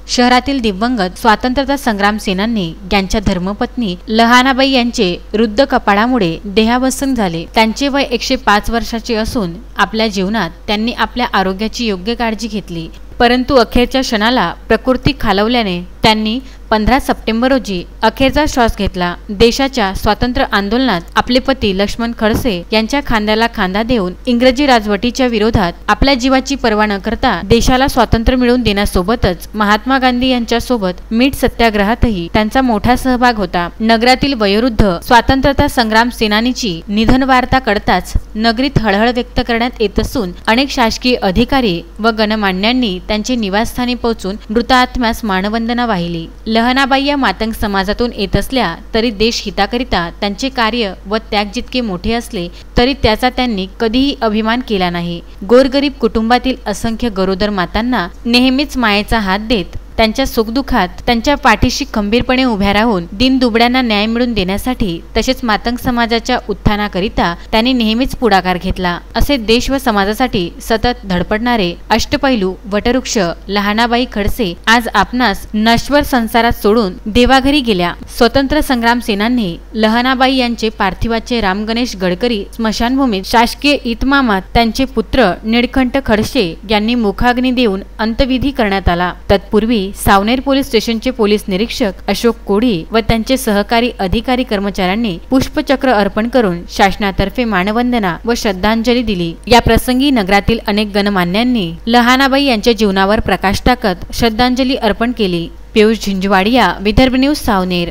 शहरातील दिवंगत स्वातंत्र्यता संग्राम सेनानी यांच्या धर्मपत्नी लहानाबाई यांचे रुद्ध कपाळामुळे देहावसन झाले। त्यांचे वय 105 वर्षाचे असून आपल्या जीवनात त्यांनी आपल्या आरोग्याची योग्य काळजी घेतली, परंतु अखेरच्या क्षणाला प्रकृती खालवल्याने त्यांनी 15 सप्टेंबर रोजी अखेरचा श्वास घेतला। देशाच्या स्वातंत्र्य आंदोलनात आपले पती लक्ष्मण खडसे यांच्या खांद्याला खांदा देऊन इंग्रजी राजवटीच्या विरोधात आपल्या जीवाची पर्वा न करता देशाला स्वातंत्र्य मिळवून देण्यासोबतच महात्मा गांधी यांच्या सोबत मीठ सत्याग्रहातही त्यांचा मोठा सहभाग होता। नगरातील वयोवृद्ध स्वातंत्र्यता संग्राम सेनानीची निधन वार्ता कळताच नगरीत हळहळ व्यक्त करण्यात येत असून अनेक शासकीय अधिकारी व गणमान्यांनी त्यांचे निवासस्थानी पोहोचून मृत आत्म्यास मानवंदना वाहिली। लहानाबाई या मातंग समाजातून येत असल्या तरी देश हिताकरिता त्यांचे कार्य व त्याग जितके मोठे असले तरी त्याचा त्यांनी कधीही अभिमान केला नाही। गोरगरीब कुटुंबातील असंख्य गरोदर मातांना नेहमीच मायेचा हात देत त्यांच्या सुखदुःखात त्यांच्या पाठीशी खंबीरपणे उभ्या राहून दीनदुबळ्यांना न्याय मिळवून देण्यासाठी तसेच मातंग समाजाच्या उत्थानाकरिता त्यांनी नेहमीच पुढाकार घेतला। असे देश व समाजासाठी सतत धडपडणारे अष्टपैलू वटवृक्ष लहानाबाई खडसे आज आपणास नश्वर संसारात सोडून देवाघरी गेल्या। स्वतंत्र संग्राम सेनानी लहानाबाई यांचे पार्थिवाचे राम गणेश गडकरी स्मशानभूमीत शासकीय इतमामात त्यांचे पुत्र निळकंठ खडसे यांनी मुखाग्नी देऊन अंत्यविधी करण्यात आला। तत्पूर्वी सावनेर पोलीस स्टेशनचे पोलीस निरीक्षक अशोक कोडी व त्यांचे सहकारी अधिकारी कर्मचाऱ्यांनी पुष्पचक्र अर्पण करून शासनातर्फे मानवंदना व श्रद्धांजली दिली। या प्रसंगी नगरातील अनेक गणमान्यांनी लहानाबाई यांच्या जीवनावर प्रकाश टाकत श्रद्धांजली अर्पण केली। पियुष झिंझवाडिया, विदर्भ न्यूज, सावनेर।